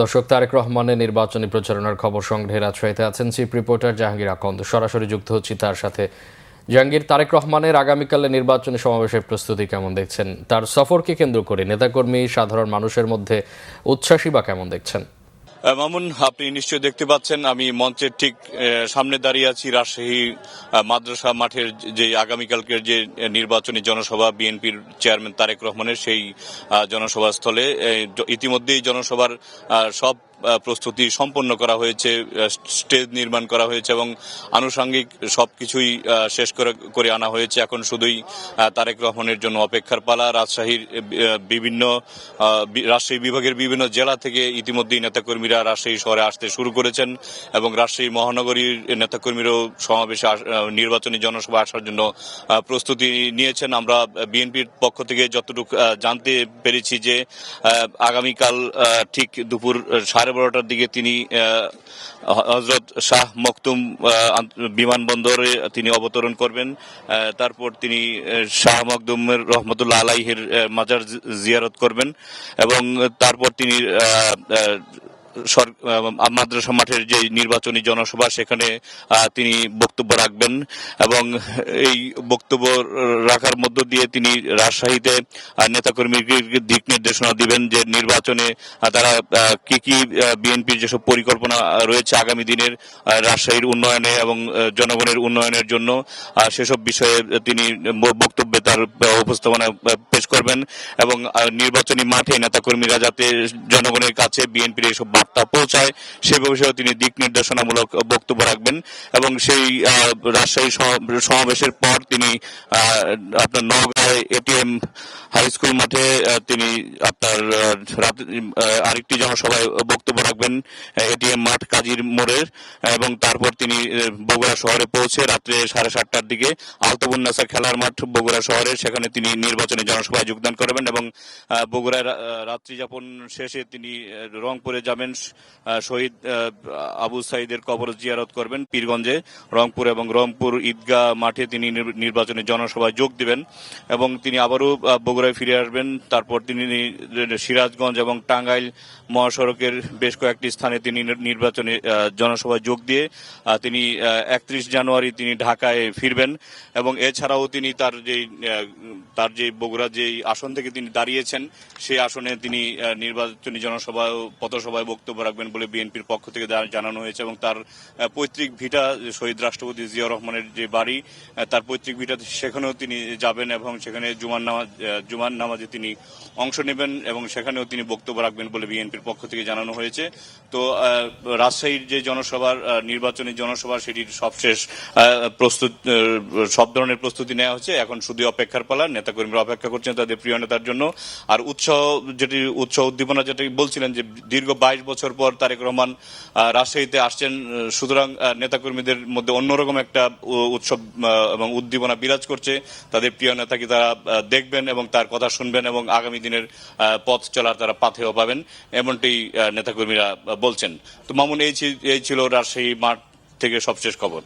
দর্শক, তারেক রহমানের নির্বাচনী প্রচারণার খবর সংগ্রহে রাজশাহীতে আছেন চিফ রিপোর্টার জাহাঙ্গীর আকন্দ। সরাসরি যুক্ত হচ্ছি তার সাথে। জাহাঙ্গীর, তারেক রহমানের আগামীকালের নির্বাচনী সমাবেশের প্রস্তুতি কেমন দেখছেন? তার সফরকে কেন্দ্র করে নেতাকর্মী, সাধারণ মানুষের মধ্যে উচ্ছ্বাসী বা কেমন দেখছেন? মামুন, আপনি নিশ্চয়ই দেখতে পাচ্ছেন আমি মঞ্চের ঠিক সামনে দাঁড়িয়ে আছি। রাজশাহী মাদ্রাসা মাঠের যে আগামীকালকের যে নির্বাচনী জনসভা বিএনপির চেয়ারম্যান তারেক রহমানের, সেই জনসভা স্থলে ইতিমধ্যেই জনসভার সব প্রস্তুতি সম্পন্ন করা হয়েছে, স্টেজ নির্মাণ করা হয়েছে এবং আনুষঙ্গিক সবকিছুই শেষ করে আনা হয়েছে। এখন শুধুই তারেক রহমানের জন্য অপেক্ষার পালা। রাজশাহী বিভাগের বিভিন্ন জেলা থেকে ইতিমধ্যেই নেতাকর্মীরা রাজশাহী শহরে আসতে শুরু করেছেন এবং রাজশাহী মহানগরীর নেতাকর্মীরাও সমাবেশে নির্বাচনী জনসভা আসার জন্য প্রস্তুতি নিয়েছেন। আমরা বিএনপির পক্ষ থেকে যতটুকু জানতে পেরেছি যে আগামীকাল ঠিক দুপুর 12:30টার দিকে তিনি হযরত শাহ মখদুম বিমানবন্দরে তিনি অবতরণ করবেন। তারপর তিনি শাহ মখদুমের রহমতুল্লাহ আলাইহির মাজার জিয়ারত করবেন এবং তারপর তিনি মাদ্রাসা মাঠের যে নির্বাচনী জনসভা সেখানে তিনি বক্তব্য রাখবেন এবং এই বক্তব্য রাখার মধ্য দিয়ে তিনি রাজশাহীতে নেতাকর্মীকে দিক নির্দেশনা দিবেন যে নির্বাচনে তারা কি কি বিএনপির যেসব পরিকল্পনা রয়েছে আগামী দিনের রাজশাহীর উন্নয়নে এবং জনগণের উন্নয়নের জন্য, সেসব বিষয়ে তিনি বক্তব্যে তার উপস্থাপনা পেশ করবেন এবং নির্বাচনী মাঠে নেতাকর্মীরা যাতে জনগণের কাছে বিএনপির এইসব বার্তা পৌঁছায় সে বিষয়ে তিনি দিক নির্দেশনামূলক বক্তব্য রাখবেন এবং সেই রাজশাহী সমাবেশের পর তিনি আপনার নওগাঁয় এটিএম হাই স্কুল মাঠে তিনি আপনার আরেকটি জনসভায় বক্তব্য রাখবেন, এটিএম মাঠ কাজীর মোড়ের, এবং তারপর তিনি বগুড়া শহরে পৌঁছে রাত্রে 7:30টার দিকে আলতাবুন্নাসা খেলার মাঠ বগুড়া শহরে, সেখানে তিনি নির্বাচনী জনসভায় যোগদান করবেন এবং বগুড়ায় রাত্রি যাপন শেষে তিনি রংপুরে যাবেন, শহীদ আবু সাইদের কবর জিয়ারত করবেন পীরগঞ্জে, রংপুর এবং রংপুর ঈদগাহ মাঠে তিনি নির্বাচনী জনসভায় যোগ দিবেন এবং তিনি আবারও বগুড়ায় ফিরে আসবেন। তারপর তিনি সিরাজগঞ্জ এবং টাঙ্গাইল মহাসড়কের বেশ কয়েকটি স্থানে তিনি নির্বাচনী জনসভায় যোগ দিয়ে তিনি 31 জানুয়ারি তিনি ঢাকায় ফিরবেন এবং এছাড়াও তিনি তার যে বগুড়া যে আসন থেকে তিনি দাঁড়িয়েছেন সেই আসনে তিনি নির্বাচনী জনসভায় পথসভায় বক্তব্য রাখবেন বলে বিএনপির পক্ষ থেকে জানানো হয়েছে এবং তার পৈতৃক ভিটা শহীদ রাষ্ট্রপতি জিয়াউর রহমানের যে বাড়ি, তার পৈতৃক ভিটা সেখানেও তিনি যাবেন এবং সেখানে জুমার নামাজে তিনি অংশ নেবেন এবং সেখানেও তিনি বক্তব্য রাখবেন বলে বিএনপির পক্ষ থেকে জানানো হয়েছে। তো রাজশাহীর যে জনসভার নির্বাচনী জনসভা সেটির সবশেষ সব ধরনের প্রস্তুতি নেওয়া হচ্ছে। এখন শুধু অপেক্ষার পালা, নেতাকর্মীরা অপেক্ষা করছেন তাদের প্রিয় নেতার জন্য। আর উৎসাহ উদ্দীপনা যেটি বলছিলেন যে দীর্ঘ 22 বছর পর তারেক রহমান রাজশাহীতে আসছেন, সুতরাং নেতাকর্মীদের মধ্যে অন্যরকম একটা উৎসব এবং উদ্দীপনা বিরাজ করছে। তাদের প্রিয় নেতাকে তারা দেখবেন এবং তার কথা শুনবেন এবং আগামী দিনের পথ চলার তারা পাথেয় পাবেন, এমনটি নেতাকর্মীরা বলছেন। তো মামুন, এই ছিল রাজশাহী মাঠ থেকে সবশেষ খবর।